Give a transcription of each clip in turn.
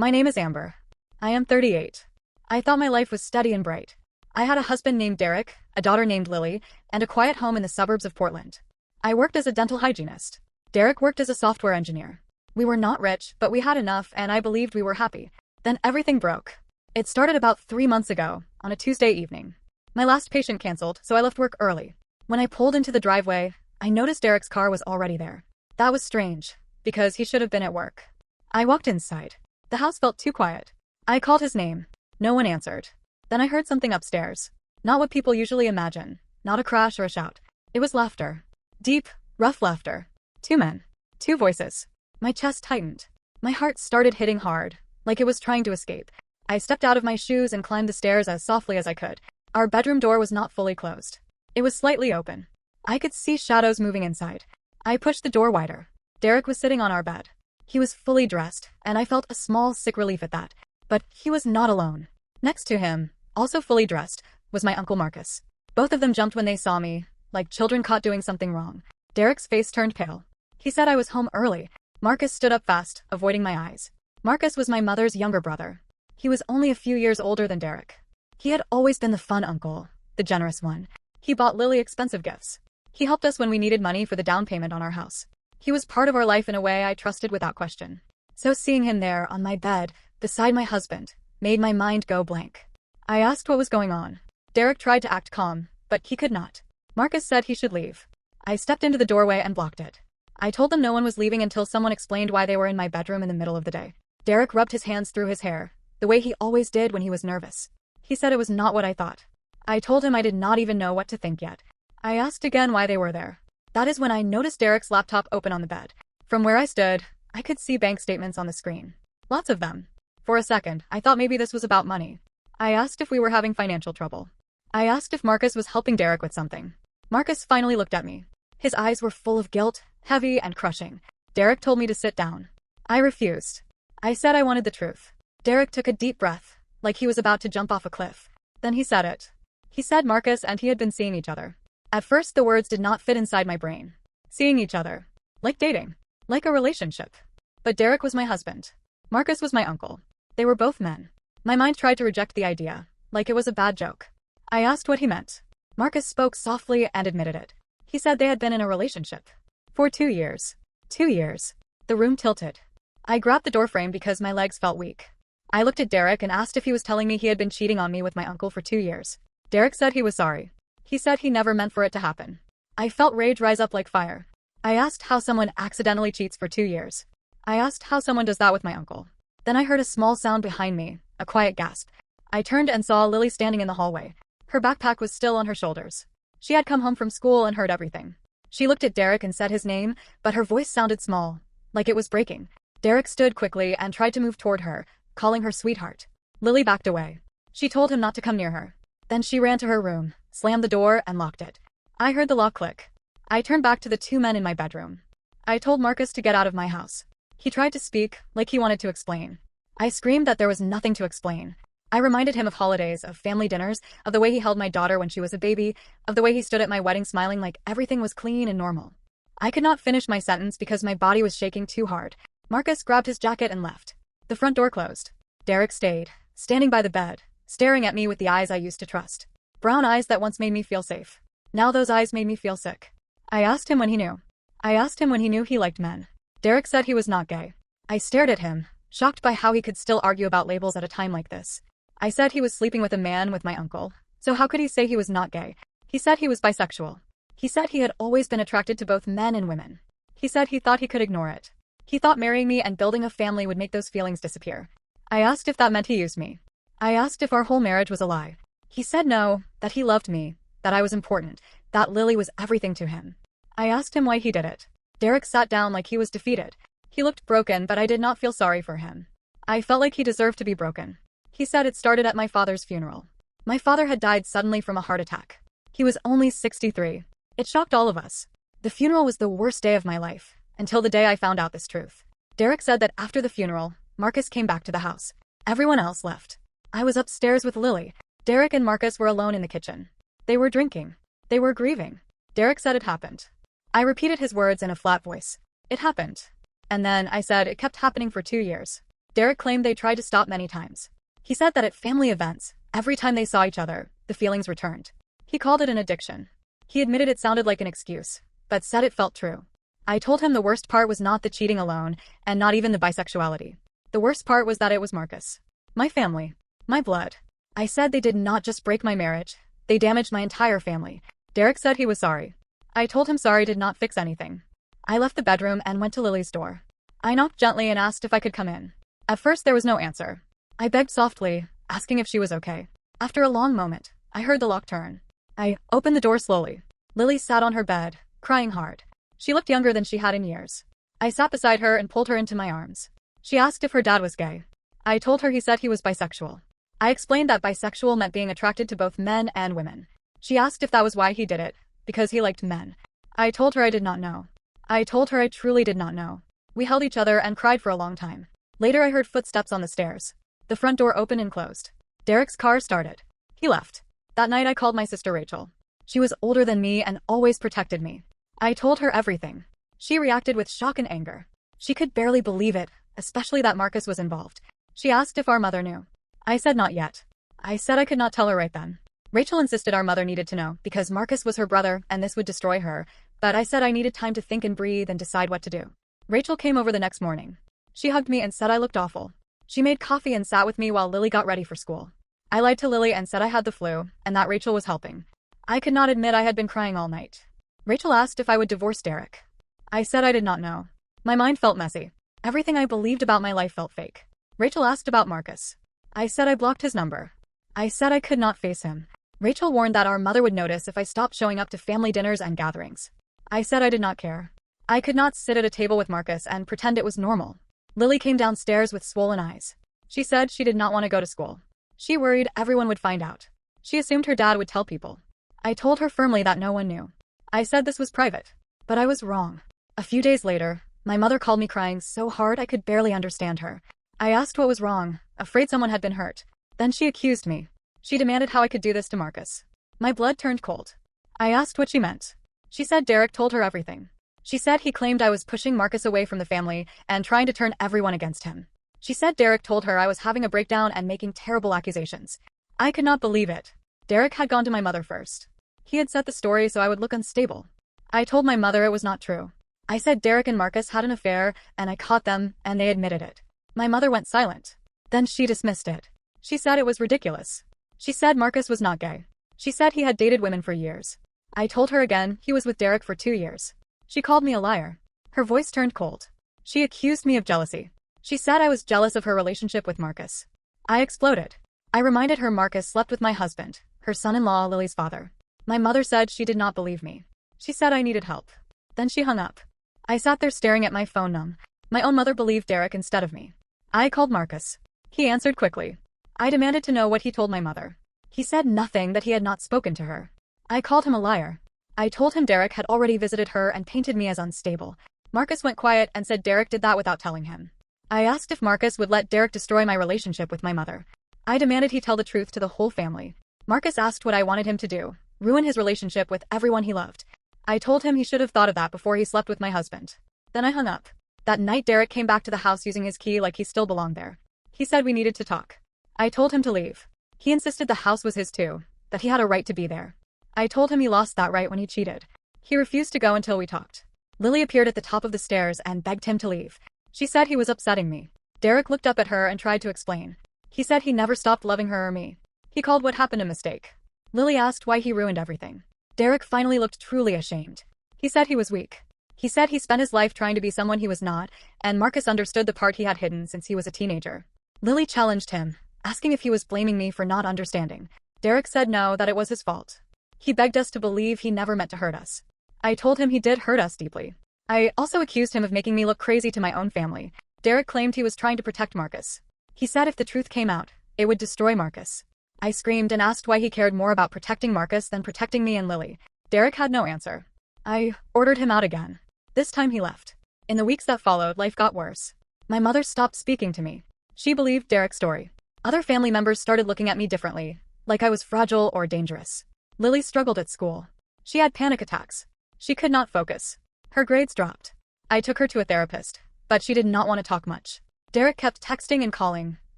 My name is Amber. I am 38. I thought my life was steady and bright. I had a husband named Derek, a daughter named Lily, and a quiet home in the suburbs of Portland. I worked as a dental hygienist. Derek worked as a software engineer. We were not rich, but we had enough, and I believed we were happy. Then everything broke. It started about 3 months ago, on a Tuesday evening. My last patient canceled, so I left work early. When I pulled into the driveway, I noticed Derek's car was already there. That was strange, because he should have been at work. I walked inside. The house felt too quiet. I called his name. No one answered. Then I heard something upstairs. Not what people usually imagine. Not a crash or a shout. It was laughter. Deep, rough laughter. 2 men. 2 voices. My chest tightened. My heart started hitting hard, like it was trying to escape. I stepped out of my shoes and climbed the stairs as softly as I could. Our bedroom door was not fully closed. It was slightly open. I could see shadows moving inside. I pushed the door wider. Derek was sitting on our bed. He was fully dressed, and I felt a small sick relief at that. But he was not alone. Next to him, also fully dressed, was my Uncle Marcus. Both of them jumped when they saw me, like children caught doing something wrong. Derek's face turned pale. He said I was home early. Marcus stood up fast, avoiding my eyes. Marcus was my mother's younger brother. He was only a few years older than Derek. He had always been the fun uncle, the generous one. He bought Lily expensive gifts. He helped us when we needed money for the down payment on our house. He was part of our life in a way I trusted without question. So seeing him there, on my bed, beside my husband, made my mind go blank. I asked what was going on. Derek tried to act calm, but he could not. Marcus said he should leave. I stepped into the doorway and blocked it. I told them no one was leaving until someone explained why they were in my bedroom in the middle of the day. Derek rubbed his hands through his hair, the way he always did when he was nervous. He said it was not what I thought. I told him I did not even know what to think yet. I asked again why they were there. That is when I noticed Derek's laptop open on the bed. From where I stood, I could see bank statements on the screen. Lots of them. For a second, I thought maybe this was about money. I asked if we were having financial trouble. I asked if Marcus was helping Derek with something. Marcus finally looked at me. His eyes were full of guilt, heavy and crushing. Derek told me to sit down. I refused. I said I wanted the truth. Derek took a deep breath, like he was about to jump off a cliff. Then he said it. He said Marcus and he had been seeing each other. At first the words did not fit inside my brain. Seeing each other. Like dating. Like a relationship. But Derek was my husband. Marcus was my uncle. They were both men. My mind tried to reject the idea, like it was a bad joke. I asked what he meant. Marcus spoke softly and admitted it. He said they had been in a relationship. For 2 years. 2 years. The room tilted. I grabbed the doorframe because my legs felt weak. I looked at Derek and asked if he was telling me he had been cheating on me with my uncle for 2 years. Derek said he was sorry. He said he never meant for it to happen. I felt rage rise up like fire. I asked how someone accidentally cheats for 2 years. I asked how someone does that with my uncle. Then I heard a small sound behind me, a quiet gasp. I turned and saw Lily standing in the hallway. Her backpack was still on her shoulders. She had come home from school and heard everything. She looked at Derek and said his name, but her voice sounded small, like it was breaking. Derek stood quickly and tried to move toward her, calling her sweetheart. Lily backed away. She told him not to come near her. Then she ran to her room, slammed the door, and locked it. I heard the lock click. I turned back to the 2 men in my bedroom. I told Marcus to get out of my house. He tried to speak, like he wanted to explain. I screamed that there was nothing to explain. I reminded him of holidays, of family dinners, of the way he held my daughter when she was a baby, of the way he stood at my wedding smiling like everything was clean and normal. I could not finish my sentence because my body was shaking too hard. Marcus grabbed his jacket and left. The front door closed. Derek stayed, standing by the bed, staring at me with the eyes I used to trust. Brown eyes that once made me feel safe. Now those eyes made me feel sick. I asked him when he knew. I asked him when he knew he liked men. Derek said he was not gay. I stared at him, shocked by how he could still argue about labels at a time like this. I said he was sleeping with a man with my uncle. So how could he say he was not gay? He said he was bisexual. He said he had always been attracted to both men and women. He said he thought he could ignore it. He thought marrying me and building a family would make those feelings disappear. I asked if that meant he used me. I asked if our whole marriage was a lie. He said no, that he loved me, that I was important, that Lily was everything to him. I asked him why he did it. Derek sat down like he was defeated. He looked broken, but I did not feel sorry for him. I felt like he deserved to be broken. He said it started at my father's funeral. My father had died suddenly from a heart attack. He was only 63. It shocked all of us. The funeral was the worst day of my life, until the day I found out this truth. Derek said that after the funeral, Marcus came back to the house. Everyone else left. I was upstairs with Lily. Derek and Marcus were alone in the kitchen. They were drinking. They were grieving. Derek said it happened. I repeated his words in a flat voice. It happened. And then I said it kept happening for 2 years. Derek claimed they tried to stop many times. He said that at family events, every time they saw each other, the feelings returned. He called it an addiction. He admitted it sounded like an excuse, but said it felt true. I told him the worst part was not the cheating alone, and not even the bisexuality. The worst part was that it was Marcus. My family. My blood. I said they did not just break my marriage, they damaged my entire family. Derek said he was sorry. I told him sorry did not fix anything. I left the bedroom and went to Lily's door. I knocked gently and asked if I could come in. At first there was no answer. I begged softly, asking if she was okay. After a long moment, I heard the lock turn. I opened the door slowly. Lily sat on her bed, crying hard. She looked younger than she had in years. I sat beside her and pulled her into my arms. She asked if her dad was gay. I told her he said he was bisexual. I explained that bisexual meant being attracted to both men and women. She asked if that was why he did it, because he liked men. I told her I did not know. I told her I truly did not know. We held each other and cried for a long time. Later I heard footsteps on the stairs. The front door opened and closed. Derek's car started. He left. That night I called my sister Rachel. She was older than me and always protected me. I told her everything. She reacted with shock and anger. She could barely believe it, especially that Marcus was involved. She asked if our mother knew. I said not yet. I said I could not tell her right then. Rachel insisted our mother needed to know because Marcus was her brother and this would destroy her, but I said I needed time to think and breathe and decide what to do. Rachel came over the next morning. She hugged me and said I looked awful. She made coffee and sat with me while Lily got ready for school. I lied to Lily and said I had the flu and that Rachel was helping. I could not admit I had been crying all night. Rachel asked if I would divorce Derek. I said I did not know. My mind felt messy. Everything I believed about my life felt fake. Rachel asked about Marcus. I said I blocked his number. I said I could not face him. Rachel warned that our mother would notice if I stopped showing up to family dinners and gatherings. I said I did not care. I could not sit at a table with Marcus and pretend it was normal. Lily came downstairs with swollen eyes. She said she did not want to go to school. She worried everyone would find out. She assumed her dad would tell people. I told her firmly that no one knew. I said this was private. But I was wrong. A few days later, my mother called me crying so hard I could barely understand her. I asked what was wrong, afraid someone had been hurt. Then she accused me. She demanded how I could do this to Marcus. My blood turned cold. I asked what she meant. She said Derek told her everything. She said he claimed I was pushing Marcus away from the family and trying to turn everyone against him. She said Derek told her I was having a breakdown and making terrible accusations. I could not believe it. Derek had gone to my mother first. He had set the story so I would look unstable. I told my mother it was not true. I said Derek and Marcus had an affair, and I caught them, and they admitted it. My mother went silent. Then she dismissed it. She said it was ridiculous. She said Marcus was not gay. She said he had dated women for years. I told her again he was with Derek for 2 years. She called me a liar. Her voice turned cold. She accused me of jealousy. She said I was jealous of her relationship with Marcus. I exploded. I reminded her Marcus slept with my husband, her son-in-law Lily's father. My mother said she did not believe me. She said I needed help. Then she hung up. I sat there staring at my phone numb. My own mother believed Derek instead of me. I called Marcus. He answered quickly. I demanded to know what he told my mother. He said nothing, that he had not spoken to her. I called him a liar. I told him Derek had already visited her and painted me as unstable. Marcus went quiet and said Derek did that without telling him. I asked if Marcus would let Derek destroy my relationship with my mother. I demanded he tell the truth to the whole family. Marcus asked what I wanted him to do, ruin his relationship with everyone he loved. I told him he should have thought of that before he slept with my husband. Then I hung up. That night Derek came back to the house using his key like he still belonged there. He said we needed to talk. I told him to leave. He insisted the house was his too, that he had a right to be there. I told him he lost that right when he cheated. He refused to go until we talked. Lily appeared at the top of the stairs and begged him to leave. She said he was upsetting me. Derek looked up at her and tried to explain. He said he never stopped loving her or me. He called what happened a mistake. Lily asked why he ruined everything. Derek finally looked truly ashamed. He said he was weak. He said he spent his life trying to be someone he was not, and Marcus understood the part he had hidden since he was a teenager. Lily challenged him, asking if he was blaming me for not understanding. Derek said no, that it was his fault. He begged us to believe he never meant to hurt us. I told him he did hurt us deeply. I also accused him of making me look crazy to my own family. Derek claimed he was trying to protect Marcus. He said if the truth came out, it would destroy Marcus. I screamed and asked why he cared more about protecting Marcus than protecting me and Lily. Derek had no answer. I ordered him out again. This time he left. In the weeks that followed, life got worse. My mother stopped speaking to me. She believed Derek's story. Other family members started looking at me differently, like I was fragile or dangerous. Lily struggled at school. She had panic attacks. She could not focus. Her grades dropped. I took her to a therapist, but she did not want to talk much. Derek kept texting and calling,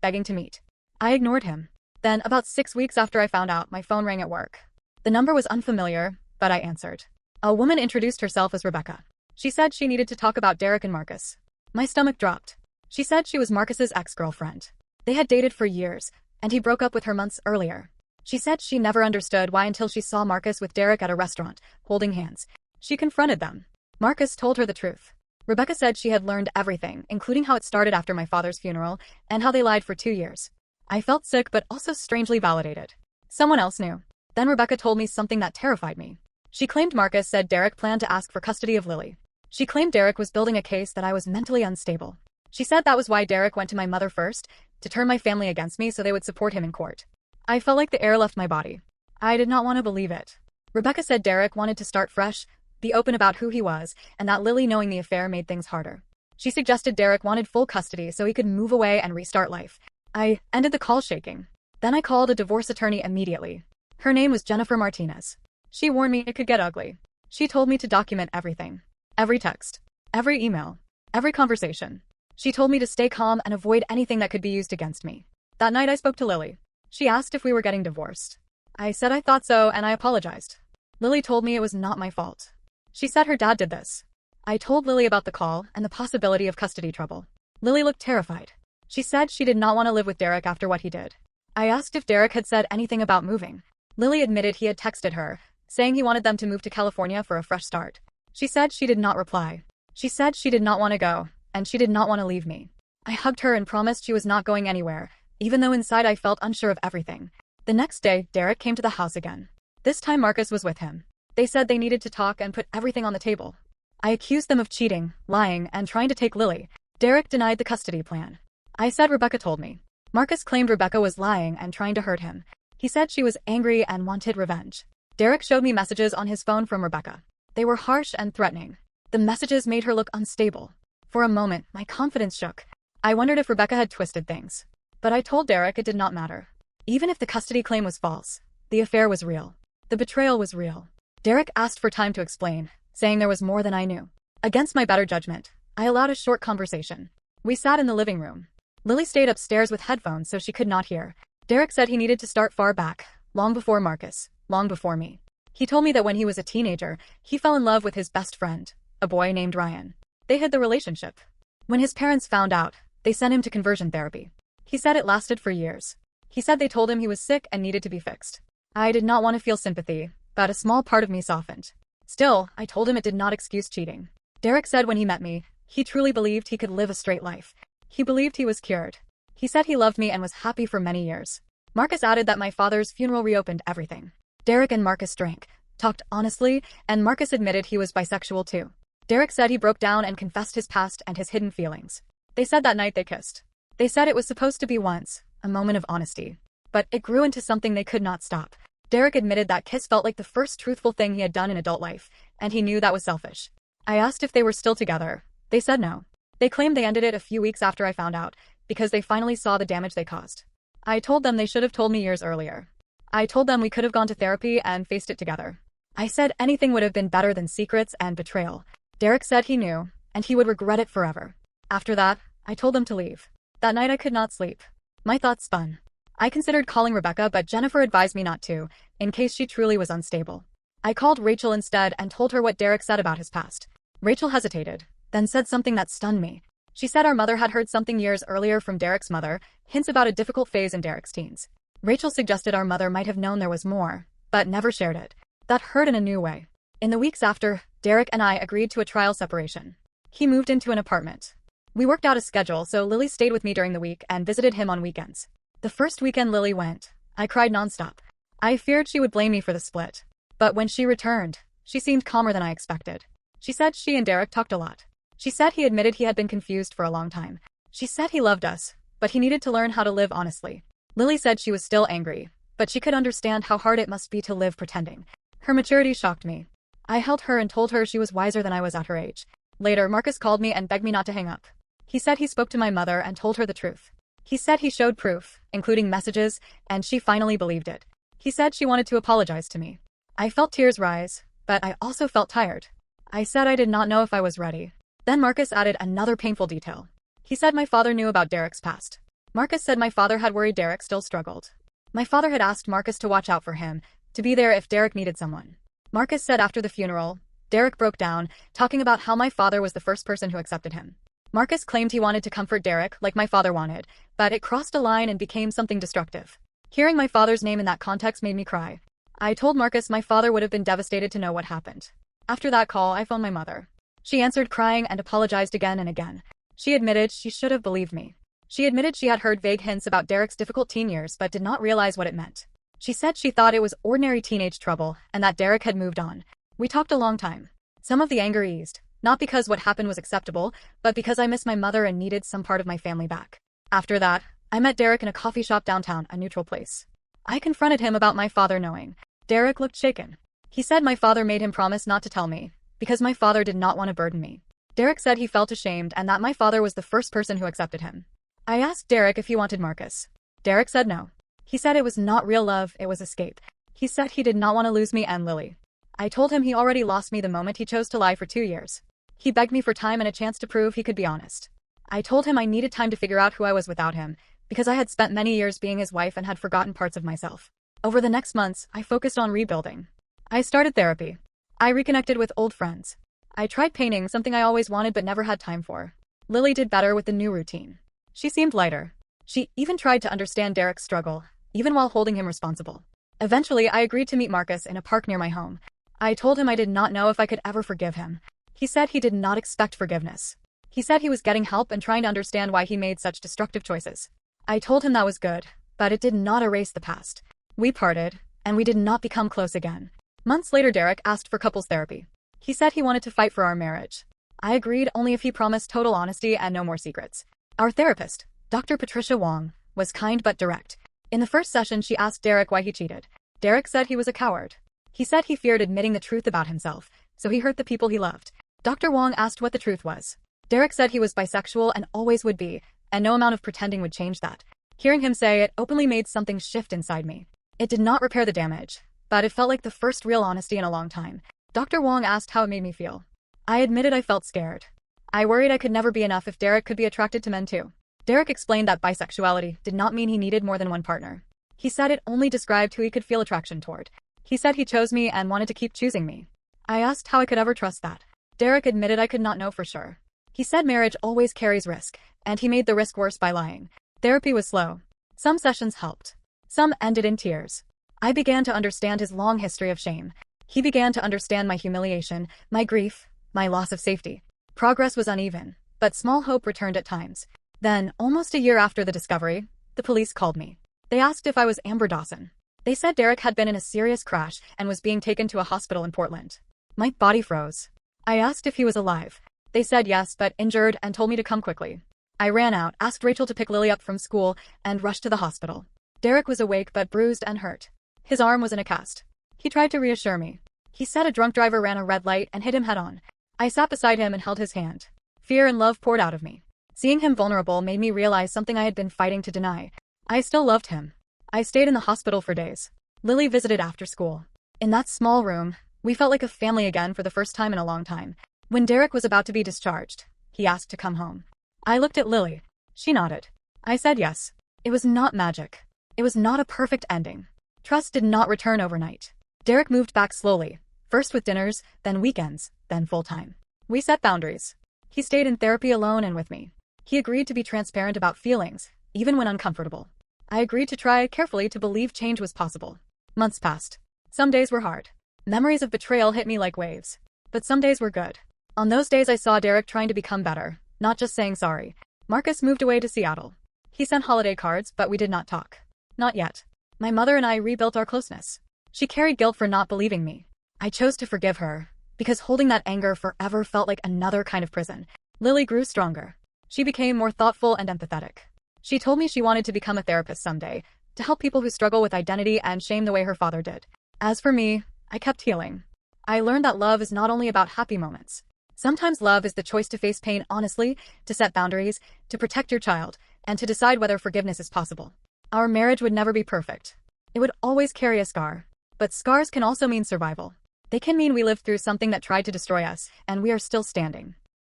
begging to meet. I ignored him. Then, about 6 weeks after I found out, my phone rang at work. The number was unfamiliar, but I answered. A woman introduced herself as Rebecca. She said she needed to talk about Derek and Marcus. My stomach dropped. She said she was Marcus's ex-girlfriend. They had dated for years, and he broke up with her months earlier. She said she never understood why until she saw Marcus with Derek at a restaurant, holding hands. She confronted them. Marcus told her the truth. Rebecca said she had learned everything, including how it started after my father's funeral, and how they lied for 2 years. I felt sick but also strangely validated. Someone else knew. Then Rebecca told me something that terrified me. She claimed Marcus said Derek planned to ask for custody of Lily. She claimed Derek was building a case that I was mentally unstable. She said that was why Derek went to my mother first, to turn my family against me so they would support him in court. I felt like the air left my body. I did not want to believe it. Rebecca said Derek wanted to start fresh, be open about who he was, and that Lily knowing the affair made things harder. She suggested Derek wanted full custody so he could move away and restart life. I ended the call shaking. Then I called a divorce attorney immediately. Her name was Jennifer Martinez. She warned me it could get ugly. She told me to document everything. Every text. Every email. Every conversation. She told me to stay calm and avoid anything that could be used against me. That night I spoke to Lily. She asked if we were getting divorced. I said I thought so and I apologized. Lily told me it was not my fault. She said her dad did this. I told Lily about the call and the possibility of custody trouble. Lily looked terrified. She said she did not want to live with Derek after what he did. I asked if Derek had said anything about moving. Lily admitted he had texted her, saying he wanted them to move to California for a fresh start. She said she did not reply. She said she did not want to go, and she did not want to leave me. I hugged her and promised she was not going anywhere, even though inside I felt unsure of everything. The next day, Derek came to the house again. This time Marcus was with him. They said they needed to talk and put everything on the table. I accused them of cheating, lying, and trying to take Lily. Derek denied the custody plan. I said Rebecca told me. Marcus claimed Rebecca was lying and trying to hurt him. He said she was angry and wanted revenge. Derek showed me messages on his phone from Rebecca. They were harsh and threatening. The messages made her look unstable. For a moment, my confidence shook. I wondered if Rebecca had twisted things. But I told Derek it did not matter. Even if the custody claim was false, the affair was real. The betrayal was real. Derek asked for time to explain, saying there was more than I knew. Against my better judgment, I allowed a short conversation. We sat in the living room. Lily stayed upstairs with headphones so she could not hear. Derek said he needed to start far back, long before Marcus, long before me. He told me that when he was a teenager, he fell in love with his best friend, a boy named Ryan. They hid the relationship. When his parents found out, they sent him to conversion therapy. He said it lasted for years. He said they told him he was sick and needed to be fixed. I did not want to feel sympathy, but a small part of me softened. Still, I told him it did not excuse cheating. Derek said when he met me, he truly believed he could live a straight life. He believed he was cured. He said he loved me and was happy for many years. Marcus added that my father's funeral reopened everything. Derek and Marcus drank, talked honestly, and Marcus admitted he was bisexual too. Derek said he broke down and confessed his past and his hidden feelings. They said that night they kissed. They said it was supposed to be once, a moment of honesty. But it grew into something they could not stop. Derek admitted that kiss felt like the first truthful thing he had done in adult life, and he knew that was selfish. I asked if they were still together. They said no. They claimed they ended it a few weeks after I found out, because they finally saw the damage they caused. I told them they should have told me years earlier. I told them we could have gone to therapy and faced it together. I said anything would have been better than secrets and betrayal. Derek said he knew, and he would regret it forever. After that, I told them to leave. That night I could not sleep. My thoughts spun. I considered calling Rebecca, but Jennifer advised me not to, in case she truly was unstable. I called Rachel instead and told her what Derek said about his past. Rachel hesitated, then said something that stunned me. She said our mother had heard something years earlier from Derek's mother, hints about a difficult phase in Derek's teens. Rachel suggested our mother might have known there was more, but never shared it. That hurt in a new way. In the weeks after, Derek and I agreed to a trial separation. He moved into an apartment. We worked out a schedule so Lily stayed with me during the week and visited him on weekends. The first weekend Lily went, I cried nonstop. I feared she would blame me for the split. But when she returned, she seemed calmer than I expected. She said she and Derek talked a lot. She said he admitted he had been confused for a long time. She said he loved us, but he needed to learn how to live honestly. Lily said she was still angry, but she could understand how hard it must be to live pretending. Her maturity shocked me. I held her and told her she was wiser than I was at her age. Later, Marcus called me and begged me not to hang up. He said he spoke to my mother and told her the truth. He said he showed proof, including messages, and she finally believed it. He said she wanted to apologize to me. I felt tears rise, but I also felt tired. I said I did not know if I was ready. Then Marcus added another painful detail. He said my father knew about Derek's past. Marcus said my father had worried Derek still struggled. My father had asked Marcus to watch out for him, to be there if Derek needed someone. Marcus said after the funeral, Derek broke down, talking about how my father was the first person who accepted him. Marcus claimed he wanted to comfort Derek like my father wanted, but it crossed a line and became something destructive. Hearing my father's name in that context made me cry. I told Marcus my father would have been devastated to know what happened. After that call, I phoned my mother. She answered crying and apologized again and again. She admitted she should have believed me. She admitted she had heard vague hints about Derek's difficult teen years but did not realize what it meant. She said she thought it was ordinary teenage trouble and that Derek had moved on. We talked a long time. Some of the anger eased, not because what happened was acceptable, but because I missed my mother and needed some part of my family back. After that, I met Derek in a coffee shop downtown, a neutral place. I confronted him about my father knowing. Derek looked shaken. He said my father made him promise not to tell me, because my father did not want to burden me. Derek said he felt ashamed and that my father was the first person who accepted him. I asked Derek if he wanted Marcus. Derek said no. He said it was not real love, it was escape. He said he did not want to lose me and Lily. I told him he already lost me the moment he chose to lie for 2 years. He begged me for time and a chance to prove he could be honest. I told him I needed time to figure out who I was without him, because I had spent many years being his wife and had forgotten parts of myself. Over the next months, I focused on rebuilding. I started therapy. I reconnected with old friends. I tried painting, something I always wanted but never had time for. Lily did better with the new routine. She seemed lighter. She even tried to understand Derek's struggle, even while holding him responsible. Eventually, I agreed to meet Marcus in a park near my home. I told him I did not know if I could ever forgive him. He said he did not expect forgiveness. He said he was getting help and trying to understand why he made such destructive choices. I told him that was good, but it did not erase the past. We parted, and we did not become close again. Months later, Derek asked for couples therapy. He said he wanted to fight for our marriage. I agreed only if he promised total honesty and no more secrets. Our therapist, Dr. Patricia Wong, was kind but direct. In the first session, she asked Derek why he cheated. Derek said he was a coward. He said he feared admitting the truth about himself, so he hurt the people he loved. Dr. Wong asked what the truth was. Derek said he was bisexual and always would be, and no amount of pretending would change that. Hearing him say it openly made something shift inside me. It did not repair the damage, but it felt like the first real honesty in a long time. Dr. Wong asked how it made me feel. I admitted I felt scared. I worried I could never be enough if Derek could be attracted to men too. Derek explained that bisexuality did not mean he needed more than one partner. He said it only described who he could feel attraction toward. He said he chose me and wanted to keep choosing me. I asked how I could ever trust that. Derek admitted I could not know for sure. He said marriage always carries risk, and he made the risk worse by lying. Therapy was slow. Some sessions helped. Some ended in tears. I began to understand his long history of shame. He began to understand my humiliation, my grief, my loss of safety. Progress was uneven, but small hope returned at times. Then, almost a year after the discovery, the police called me. They asked if I was Amber Dawson. They said Derek had been in a serious crash and was being taken to a hospital in Portland. My body froze. I asked if he was alive. They said yes, but injured, and told me to come quickly. I ran out, asked Rachel to pick Lily up from school, and rushed to the hospital. Derek was awake but bruised and hurt. His arm was in a cast. He tried to reassure me. He said a drunk driver ran a red light and hit him head-on. I sat beside him and held his hand. Fear and love poured out of me. Seeing him vulnerable made me realize something I had been fighting to deny. I still loved him. I stayed in the hospital for days. Lily visited after school. In that small room, we felt like a family again for the first time in a long time. When Derek was about to be discharged, he asked to come home. I looked at Lily. She nodded. I said yes. It was not magic. It was not a perfect ending. Trust did not return overnight. Derek moved back slowly, first with dinners, then weekends, then full-time. We set boundaries. He stayed in therapy alone and with me. He agreed to be transparent about feelings, even when uncomfortable. I agreed to try carefully to believe change was possible. Months passed. Some days were hard. Memories of betrayal hit me like waves. But some days were good. On those days I saw Derek trying to become better, not just saying sorry. Marcus moved away to Seattle. He sent holiday cards, but we did not talk. Not yet. My mother and I rebuilt our closeness. She carried guilt for not believing me. I chose to forgive her, because holding that anger forever felt like another kind of prison. Lily grew stronger. She became more thoughtful and empathetic. She told me she wanted to become a therapist someday, to help people who struggle with identity and shame the way her father did. As for me, I kept healing. I learned that love is not only about happy moments. Sometimes love is the choice to face pain honestly, to set boundaries, to protect your child, and to decide whether forgiveness is possible. Our marriage would never be perfect. It would always carry a scar. But scars can also mean survival. They can mean we lived through something that tried to destroy us, and we are still standing.